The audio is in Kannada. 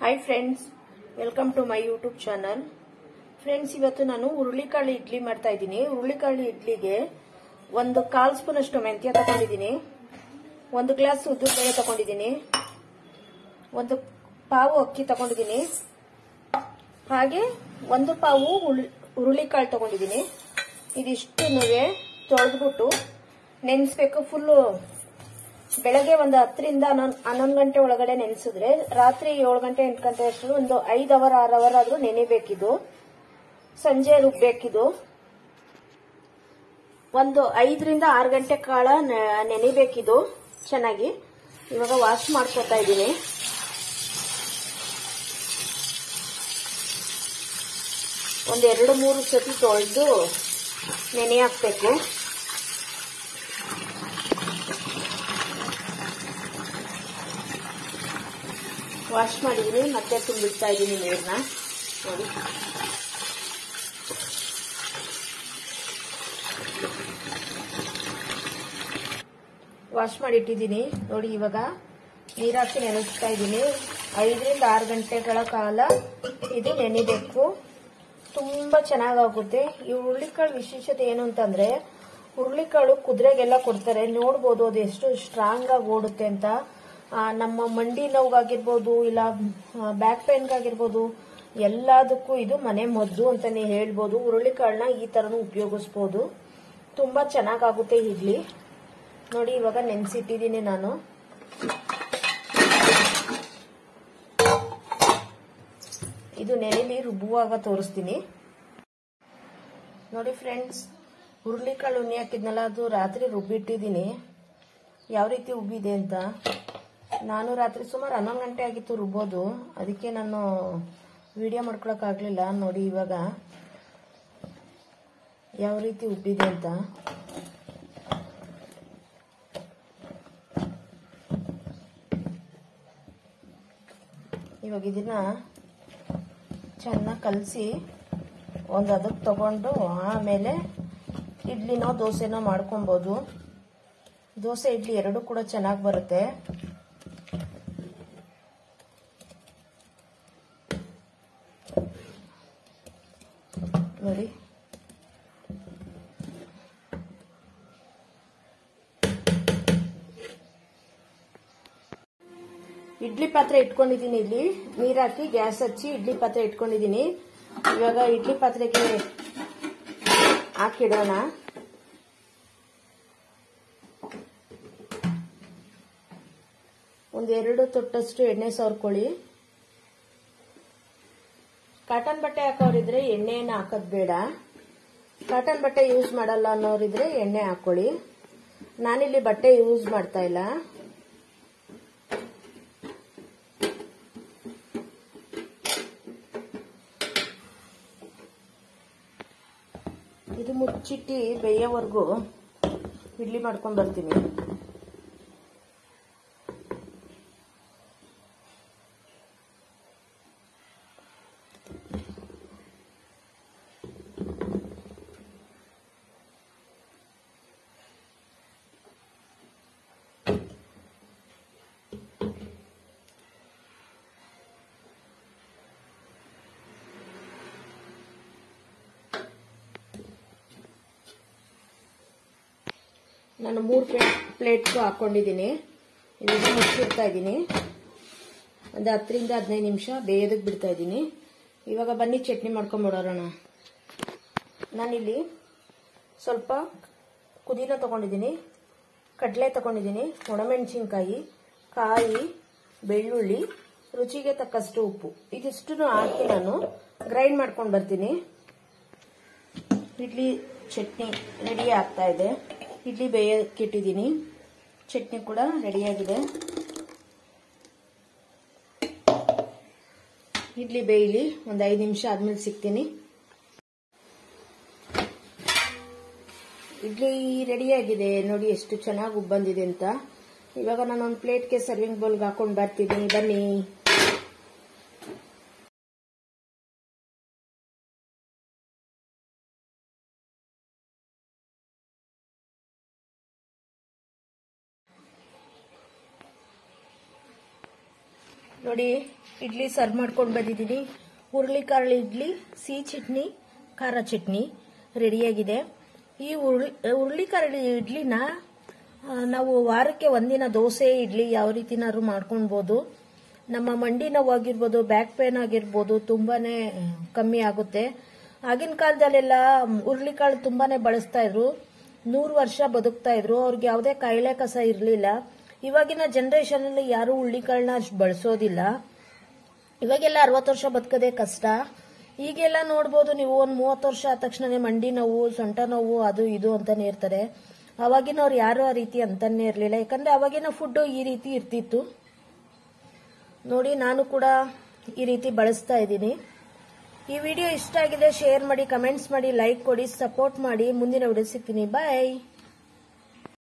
Hi friends, welcome to my YouTube channel. Friends, ಇವತ್ತು ನಾನು ಹುರುಳಿಕಾಳು ಇಡ್ಲಿ ಮಾಡ್ತಾ ಇದ್ದೀನಿ। ಹುರುಳಿಕಾಳು ಇಡ್ಲಿಗೆ ಒಂದು 1/4 ಸ್ಪೂನ್ ಅಷ್ಟು ಮೆಂತ್ಯ ತಗೊಂಡಿದ್ದೀನಿ, 1 ಗ್ಲಾಸ್ ಉದ್ದು ಬೇಳೆ ತಗೊಂಡಿದ್ದೀನಿ, 1 ಪಾವು ಅಕ್ಕಿ ತಗೊಂಡಿದ್ದೀನಿ, ಹಾಗೆ 1 ಪಾವು ಹುರುಳಿಕಾಳು ತಗೊಂಡಿದ್ದೀನಿ। ಇದಿಷ್ಟುನುವೆ ತೊಳೆದ್ಬಿಟ್ಟು ನೆನೆಸಬೇಕು। ಫುಲ್ ಬೆಳಗ್ಗೆ ಒಂದು 10 ರಿಂದ 11 ಗಂಟೆ ಒಳಗಡೆ ನೆನೆಸಿದ್ರೆ ರಾತ್ರಿ 7 ಗಂಟೆ 8 ಗಂಟೆ ಅಷ್ಟು ಒಂದು 5 ಅವರ್ 6 ಅವರ್ ಆದ್ರೂ ನೆನೆಬೇಕಿದು। ಸಂಜೆ ರುಬ್ಬೇಕಿದು। ಒಂದು 5 ರಿಂದ 6 ಗಂಟೆ ಕಾಲ ನೆನೆಬೇಕಿದು ಚೆನ್ನಾಗಿ। ಇವಾಗ ವಾಶ್ ಮಾಡ್ಕೊತಾ ಇದ್ದೀನಿ। ಒಂದು 2-3 ಸತಿ ತೊಳೆದು ನೆನೆ ಹಾಕ್ಬೇಕು। ವಾಶ್ ಮಾಡಿದೀನಿ, ಮತ್ತೆ ತುಂಬಿಡ್ತಾ ಇದ್ದೀನಿ ನೀರನ್ನ। ನೋಡಿ, ವಾಶ್ ಮಾಡಿಟ್ಟಿದ್ದೀನಿ ನೋಡಿ। ಇವಾಗ ನೀರು ಹಾಕಿ ನೆನೆಸ್ತಾ ಇದ್ದೀನಿ। 5 ರಿಂದ 6 ಗಂಟೆಗಳ ಕಾಲ ಇದು ನೆನೆಬೇಕು, ತುಂಬಾ ಚೆನ್ನಾಗಾಗುತ್ತೆ। ಈ ಹುರುಳಿಕಾಳು ವಿಶೇಷತೆ ಏನು ಅಂತಂದ್ರೆ, ಹುರುಳಿಕಾಳು ಕುದುರೆಗೆಲ್ಲ ಕೊಡ್ತಾರೆ, ನೋಡ್ಬೋದು ಅದು ಎಷ್ಟು ಸ್ಟ್ರಾಂಗ್ ಆಗಿ ಓಡುತ್ತೆ ಅಂತ। ನಮ್ಮ ಮಂಡಿ ನೋವಾಗಿರ್ಬೋದು, ಇಲ್ಲ ಬ್ಯಾಕ್ ಪೇನ್ಗಾಗಿರ್ಬೋದು, ಎಲ್ಲದಕ್ಕೂ ಇದು ಮನೆ ಮದ್ದು ಅಂತಾನೆ ಹೇಳ್ಬೋದು। ಹುರುಳಿಕಾಳನ್ನ ಈ ತರನು ಉಪಯೋಗಿಸಬಹುದು, ತುಂಬಾ ಚೆನ್ನಾಗಾಗುತ್ತೆ ಇಡ್ಲಿ। ನೋಡಿ, ಇವಾಗ ನೆನೆಸಿಟ್ಟಿದ್ದೀನಿ ನಾನು। ಇದು ನೆನೆಲಿ ರುಬ್ಬುವಾಗ ತೋರಿಸ್ತೀನಿ ನೋಡಿ ಫ್ರೆಂಡ್ಸ್। ಹುರುಳಿಕಾಳು ಉಣ್ಣೆ ಹಾಕಿದ್ನಲ್ಲ, ಅದು ರಾತ್ರಿ ರುಬ್ಬಿಟ್ಟಿದ್ದೀನಿ, ಯಾವ ರೀತಿ ಉಬ್ಬಿದೆ ಅಂತ। ನಾನು ರಾತ್ರಿ ಸುಮಾರು 11 ಗಂಟೆ ಆಗಿತ್ತು ರುಬ್ಬೋದು, ಅದಕ್ಕೆ ನಾನು ವಿಡಿಯೋ ಮಾಡ್ಕೊಳಕ್ ಆಗ್ಲಿಲ್ಲ। ನೋಡಿ ಇವಾಗ ಯಾವ ರೀತಿ ಉಬ್ಬಿದೆ ಅಂತ। ಇವಾಗ ಇದನ್ನ ಚೆನ್ನಾಗಿ ಕಲಸಿ ಒಂದು ಅದಕ್ಕೆ ತಗೊಂಡು ಆಮೇಲೆ ಇಡ್ಲಿನೋ ದೋಸೆನೋ ಮಾಡ್ಕೊಬಹುದು। ದೋಸೆ ಇಡ್ಲಿ ಎರಡು ಕೂಡ ಚೆನ್ನಾಗಿ ಬರುತ್ತೆ। ನೋಡಿ, ಇಡ್ಲಿ ಪಾತ್ರೆ ಇಟ್ಕೊಂಡಿದ್ದೀನಿ, ಇಲ್ಲಿ ನೀರ್ ಹಾಕಿ ಗ್ಯಾಸ್ ಹಚ್ಚಿ ಇಡ್ಲಿ ಪಾತ್ರೆ ಇಟ್ಕೊಂಡಿದ್ದೀನಿ। ಇವಾಗ ಇಡ್ಲಿ ಪಾತ್ರೆಗೆ ಹಾಕಿಡೋಣ। ಒಂದು 2 ತೊಟ್ಟಷ್ಟು ಎಣ್ಣೆ ಸವರ್ಕೊಳ್ಳಿ। ಕಾಟನ್ ಬಟ್ಟೆ ಹಾಕೋರಿದ್ರೆ ಎಣ್ಣೆಯನ್ನು ಹಾಕೋದು ಬೇಡ, ಕಾಟನ್ ಬಟ್ಟೆ ಯೂಸ್ ಮಾಡಲ್ಲ ಅನ್ನೋರಿದ್ರೆ ಎಣ್ಣೆ ಹಾಕೊಳ್ಳಿ। ನಾನಿಲ್ಲಿ ಬಟ್ಟೆ ಯೂಸ್ ಮಾಡ್ತಾ ಇಲ್ಲ। ಇದು ಮುಚ್ಚಿಟ್ಟು ಬೇಯೋವರೆಗೂ ಇಡ್ಲಿ ಮಾಡ್ಕೊಂಡು ಬರ್ತೀನಿ। ನಾನು 3 ಪ್ಲೇಟ್ಗೂ ಹಾಕೊಂಡಿದ್ದೀನಿ। ಇದನ್ನ ಮುಚ್ಚಿಡ್ತಾ ಇದ್ದೀನಿ, ಒಂದು 10 ರಿಂದ 15 ನಿಮಿಷ ಬೇಯೋದಕ್ಕೆ ಬಿಡ್ತಾ ಇದ್ದೀನಿ। ಇವಾಗ ಬನ್ನಿ ಚಟ್ನಿ ಮಾಡ್ಕೊಂಡ್ಬಿಡೋಣ। ನಾನಿಲ್ಲಿ ಸ್ವಲ್ಪ ಪುದೀನ ತಗೊಂಡಿದ್ದೀನಿ, ಕಡಲೆ ತಗೊಂಡಿದ್ದೀನಿ, ಒಣಮೆಣಸಿನ್ಕಾಯಿ, ಕಾಯಿ, ಬೆಳ್ಳುಳ್ಳಿ, ರುಚಿಗೆ ತಕ್ಕಷ್ಟು ಉಪ್ಪು, ಇದಿಷ್ಟು ಹಾಕಿ ನಾನು ಗ್ರೈಂಡ್ ಮಾಡ್ಕೊಂಡು ಬರ್ತೀನಿ। ಇಡ್ಲಿ ಚಟ್ನಿ ರೆಡಿ ಆಗ್ತಾ ಇದೆ। ಇಡ್ಲಿ ಬೇಯಕ್ಕಿಟ್ಟಿದ್ದೀನಿ, ಚಟ್ನಿ ಕೂಡ ರೆಡಿಯಾಗಿದೆ। ಇಡ್ಲಿ ಬೇಯಲಿ, ಒಂದು 5 ನಿಮಿಷ ಆದ್ಮೇಲೆ ಸಿಗ್ತೀನಿ। ಇಡ್ಲಿ ರೆಡಿಯಾಗಿದೆ ನೋಡಿ, ಎಷ್ಟು ಚೆನ್ನಾಗಿ ಉಬ್ಬಂದಿದೆ ಅಂತ। ಇವಾಗ ನಾನು ಒಂದು ಪ್ಲೇಟ್ಗೆ ಸರ್ವಿಂಗ್ ಬೌಲ್ಗೆ ಹಾಕೊಂಡು ಬರ್ತೀನಿ, ಬನ್ನಿ। ನೋಡಿ ಇಡ್ಲಿ ಸರ್ವ್ ಮಾಡ್ಕೊಂಡು ಬಂದಿದ್ದೀನಿ. ಹುರುಳಿಕಾಳು ಇಡ್ಲಿ, ಸಿಹಿ ಚಟ್ನಿ, ಖಾರ ಚಟ್ನಿ ರೆಡಿಯಾಗಿದೆ. ಈ ಹುರುಳಿಕಾಳು ಇಡ್ಲಿನ ನಾವು ವಾರಕ್ಕೆ ಒಂದಿನ ದೋಸೆ ಇಡ್ಲಿ ಯಾವ ರೀತಿನಾದ್ರು ಮಾಡ್ಕೊಳ್ಬಹುದು. ನಮ್ಮ ಮಂಡಿ ನೋವು ಆಗಿರ್ಬೋದು, ಬ್ಯಾಕ್ ಪೇನ್ ಆಗಿರ್ಬೋದು ತುಂಬಾನೇ ಕಮ್ಮಿ ಆಗುತ್ತೆ. ಆಗಿನ ಕಾಲದಲ್ಲೆಲ್ಲ ಹುರುಳಿಕಾಳು ತುಂಬಾನೇ ಬಳಸ್ತಾ ಇದ್ರು, 100 ವರ್ಷ ಬದುಕ್ತಾ ಇದ್ರು, ಅವ್ರಿಗೆ ಯಾವುದೇ ಕಾಯಿಲೆ ಕಸ ಇರಲಿಲ್ಲ. ಇವಾಗಿನ ಜನರೇಷನ್ ಅಲ್ಲಿ ಯಾರು ಹುರುಳಿಕಾಳನ್ನ ಅಷ್ಟು ಬಳಸೋದಿಲ್ಲ. ಇವಾಗೆಲ್ಲ 60 ವರ್ಷ ಬದುಕೋದೇ ಕಷ್ಟ. ಈಗೆಲ್ಲ ನೋಡ್ಬೋದು ನೀವು, ಒಂದು 30 ವರ್ಷ ಆದ ತಕ್ಷಣ ಮಂಡಿ ನೋವು, ಸೊಂಟ ನೋವು, ಅದು ಇದು ಅಂತಾನೆ ಇರ್ತಾರೆ. ಅವಾಗಿನವ್ರು ಯಾರು ಆ ರೀತಿ ಅಂತಾನೆ ಇರಲಿಲ್ಲ, ಯಾಕಂದ್ರೆ ಅವಾಗಿನ ಫುಡ್ ಈ ರೀತಿ ಇರ್ತಿತ್ತು. ನೋಡಿ ನಾನು ಕೂಡ ಈ ರೀತಿ ಬಳಸ್ತಾ ಇದ್ದೀನಿ. ಈ ವಿಡಿಯೋ ಇಷ್ಟ ಆಗಿದೆ ಶೇರ್ ಮಾಡಿ, ಕಮೆಂಟ್ಸ್ ಮಾಡಿ, ಲೈಕ್ ಕೊಡಿ, ಸಪೋರ್ಟ್ ಮಾಡಿ. ಮುಂದಿನ ವಿಡಿಯೋ ಸಿಗ್ತೀನಿ. ಬಾಯ್.